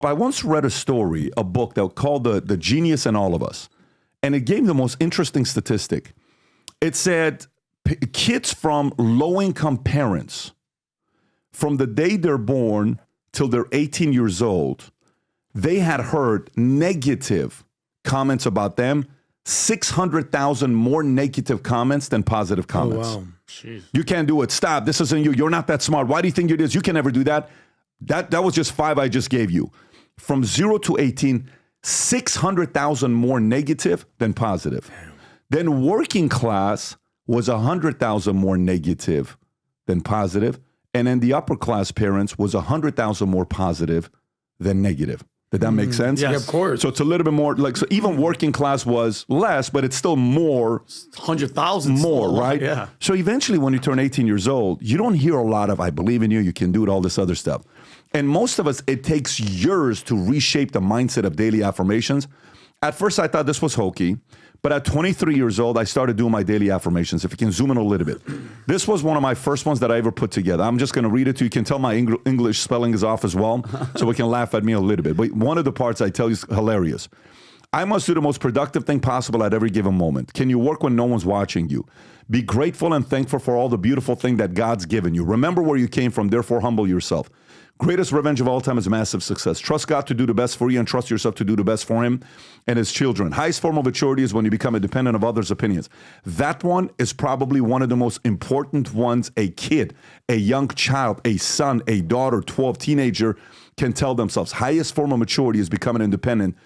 I once read a book that called The Genius in All of Us. And it gave the most interesting statistic. It said kids from low-income parents, from the day they're born till they're 18 years old, they had heard negative comments about them, 600,000 more negative comments than positive comments. Oh, wow. Jeez. You can't do it. Stop. This isn't you. You're not that smart. Why do you think you're this? You can never do that. That was just 5 I just gave you. From 0 to 18, 600,000 more negative than positive. Damn. Then working class was 100,000 more negative than positive. And then the upper class parents was 100,000 more positive than negative. Did that make sense? Yes. Yeah, of course. So it's a little bit more so even working class was less, but it's still more. 100,000 More, still. right? Yeah. So eventually when you turn 18 years old, you don't hear a lot of, I believe in you, you can do it, all this other stuff. And most of us, it takes years to reshape the mindset of daily affirmations. At first, I thought this was hokey. But at 23 years old, I started doing my daily affirmations. If you can zoom in a little bit. This was one of my first ones that I ever put together. I'm just going to read it to you. You can tell my English spelling is off as well, so we can laugh at me a little bit. But one of the parts I tell you is hilarious. I must do the most productive thing possible at every given moment. Can you work when no one's watching you? Be grateful and thankful for all the beautiful thing that God's given you. Remember where you came from, therefore humble yourself. Greatest revenge of all time is massive success. Trust God to do the best for you and trust yourself to do the best for him and his children. Highest form of maturity is when you become independent of others' opinions. That one is probably one of the most important ones a kid, a young child, a son, a daughter, 12, teenager can tell themselves. Highest form of maturity is becoming independent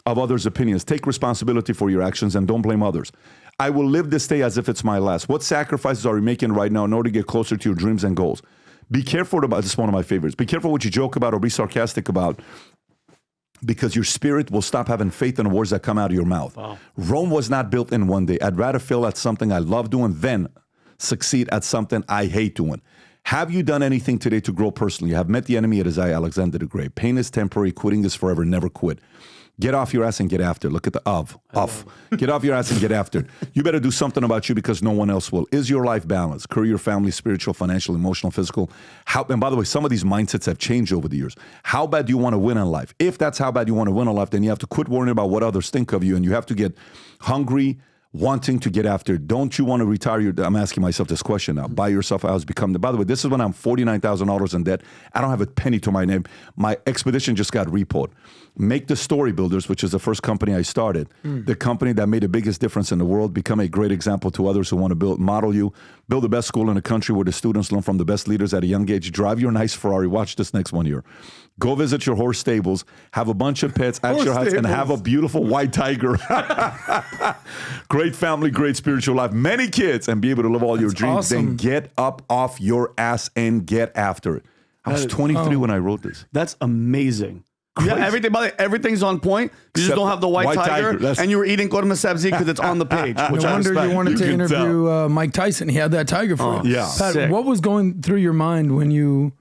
of others' opinions. Take responsibility for your actions and don't blame others. I will live this day as if it's my last. What sacrifices are you making right now in order to get closer to your dreams and goals? Be careful about, this is one of my favorites, be careful what you joke about or be sarcastic about, because your spirit will stop having faith in the words that come out of your mouth. Wow. Rome was not built in one day. I'd rather fail at something I love doing than succeed at something I hate doing. Have you done anything today to grow personally? You have met the enemy at his eye, Alexander the Great. Pain is temporary, quitting is forever, never quit. Get off your ass and get after. Look at the off. Get off your ass and get after. You better do something about you because no one else will. Is your life balanced? Career, family, spiritual, financial, emotional, physical. And by the way, some of these mindsets have changed over the years. How bad do you want to win in life? If that's how bad you want to win in life, then you have to quit worrying about what others think of you and you have to get hungry, wanting to get after. Don't you want to retire? I'm asking myself this question now. Buy yourself a house, by the way, this is when I'm $49,000 in debt. I don't have a penny to my name. My expedition just got repoed. Make the Story Builders, which is the first company I started, the company that made the biggest difference in the world, become a great example to others who want to model you, build the best school in the country where the students learn from the best leaders at a young age, drive your nice Ferrari, watch this next one here. Go visit your horse stables, have a bunch of pets at your house, and have a beautiful white tiger. Great family, great spiritual life, many kids, and be able to live all your dreams. Awesome. Then get up off your ass and get after it. I was 23 when I wrote this. That's amazing. Yeah, everything's on point. You just don't have the white tiger and you were eating korma sabzi because it's on the page. Which No I wonder respect. you wanted to can interview Mike Tyson. He had that tiger for you. Yeah. Pat, Sick. what was going through your mind when you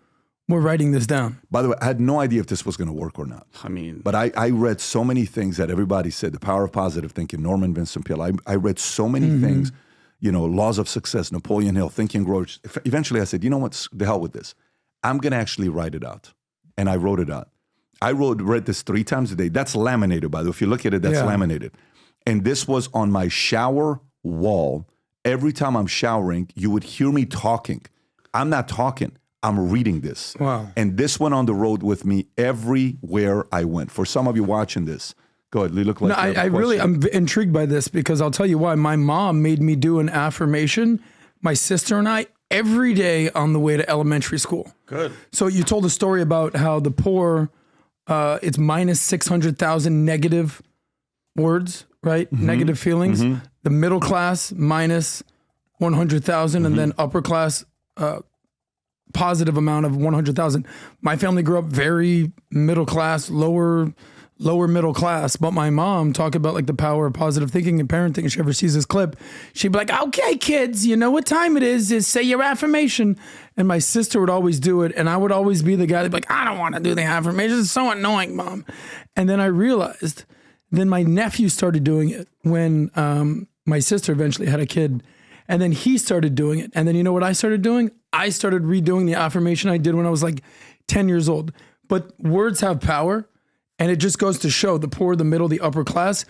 were writing this down? By the way, I had no idea if this was going to work or not. I mean, But I read so many things that everybody said, the power of positive thinking, Norman Vincent Peale. I read so many things, laws of success, Napoleon Hill, Think and Grow. Eventually I said, you know what, the hell with this. I'm going to actually write it out. And I wrote it out. I read this 3 times a day. That's laminated, by the way. If you look at it, that's laminated. And this was on my shower wall. Every time I'm showering, you would hear me talking. I'm not talking. I'm reading this. Wow. And this went on the road with me everywhere I went. For some of you watching this, go ahead. You look like No, I'm intrigued by this because I'll tell you why. My mom made me do an affirmation, my sister and I, every day on the way to elementary school. good. So you told a story about how the poor, it's minus 600,000 negative words, right? Negative feelings. The middle class minus 100,000 and then upper class positive amount of 100,000. My family grew up very middle class, lower middle class, but my mom talked about like the power of positive thinking and parenting. If she ever sees this clip, she'd be like, okay, kids, you know what time it is say your affirmation. And my sister would always do it. And I would always be the guy that'd be like, I don't want to do the affirmation. It's so annoying, Mom. And then I realized, then my nephew started doing it when my sister eventually had a kid. And then he started doing it. And then you know what I started doing? I started redoing the affirmation I did when I was like 10 years old. But words have power. And it just goes to show the poor, the middle, the upper class.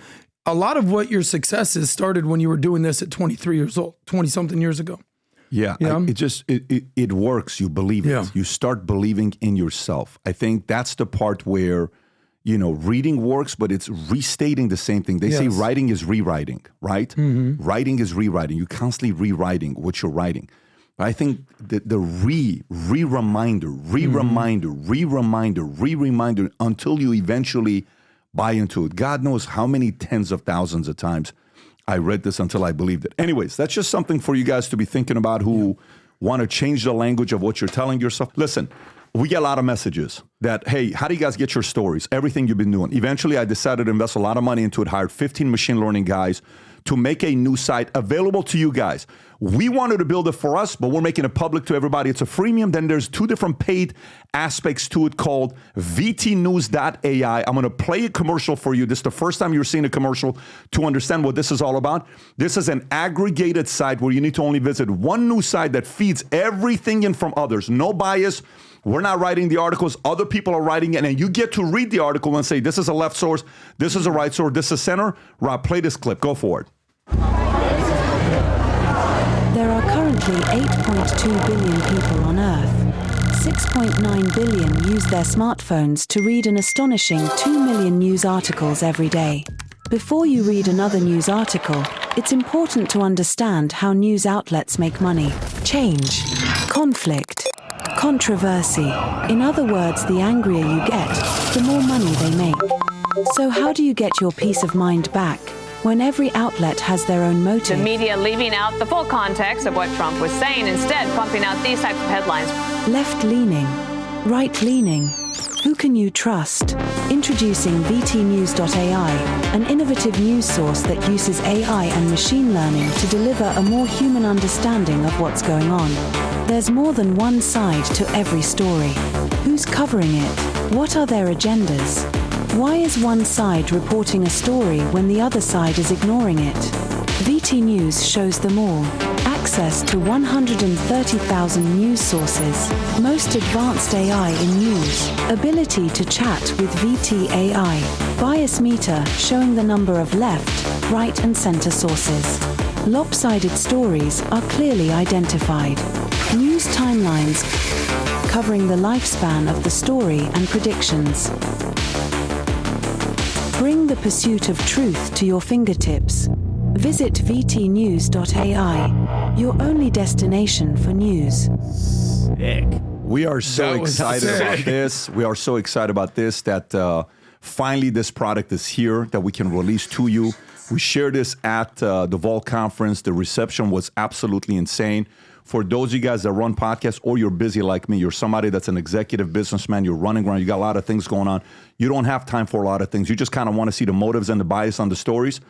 A lot of what your success is started when you were doing this at 23 years old, 20 something years ago. Yeah, it works. You believe it. You start believing in yourself. I think that's the part where, reading works, but it's restating the same thing. They say writing is rewriting, right? Mm-hmm. Writing is rewriting. You're constantly rewriting what you're writing. I think the re-reminder until you eventually buy into it. God knows how many tens of thousands of times I read this until I believed it. Anyways, that's just something for you guys to be thinking about who want to change the language of what you're telling yourself. Listen, we get a lot of messages that, hey, how do you guys get your stories? Everything you've been doing. Eventually, I decided to invest a lot of money into it, hired 15 machine learning guys to make a new site available to you guys. We wanted to build it for us, but we're making it public to everybody. It's a freemium. Then there's 2 different paid aspects to it called vtnews.ai. I'm going to play a commercial for you. This is the first time you're seeing a commercial to understand what this is all about. This is an aggregated site where you need to only visit one news site that feeds everything in from others. No bias. We're not writing the articles. Other people are writing it. And you get to read the article and say, this is a left source. This is a right source. This is center. Rob, play this clip. Go for it. There are currently 8.2 billion people on Earth. 6.9 billion use their smartphones to read an astonishing 2 million news articles every day. Before you read another news article, it's important to understand how news outlets make money. Change, conflict, controversy. In other words, the angrier you get, the more money they make. So how do you get your peace of mind back when every outlet has their own motive? The media leaving out the full context of what Trump was saying, instead pumping out these types of headlines. Left-leaning, right-leaning. Who can you trust? Introducing vtnews.ai, an innovative news source that uses AI and machine learning to deliver a more human understanding of what's going on. There's more than one side to every story. Who's covering it? What are their agendas? Why is one side reporting a story when the other side is ignoring it? VT News shows them all. Access to 130,000 news sources. Most advanced AI in news. Ability to chat with VT AI. Bias meter showing the number of left, right and center sources. Lopsided stories are clearly identified. News timelines covering the lifespan of the story and predictions. Bring the pursuit of truth to your fingertips. Visit vtnews.ai, your only destination for news. Sick. We are so excited about this. We are so excited about this that finally this product is here that we can release to you. We shared this at the Vol conference. The reception was absolutely insane. For those of you guys that run podcasts or you're busy like me, you're somebody that's an executive businessman, you're running around, you got a lot of things going on. You don't have time for a lot of things. You just kind of want to see the motives and the bias on the stories.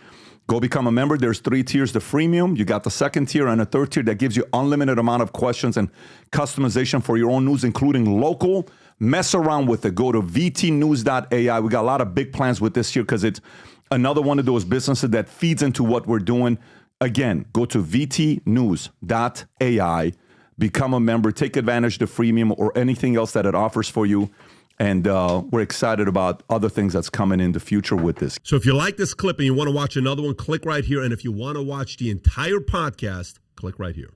Go become a member. There's 3 tiers, the freemium. You got the 2nd tier and a 3rd tier that gives you unlimited amount of questions and customization for your own news, including local. Mess around with it. Go to vtnews.ai. We got a lot of big plans with this year because it's another one of those businesses that feeds into what we're doing. Again, go to vtnews.ai, become a member, take advantage of the freemium or anything else that it offers for you. And we're excited about other things that's coming in the future with this. So if you like this clip and you want to watch another one, click right here. And if you want to watch the entire podcast, click right here.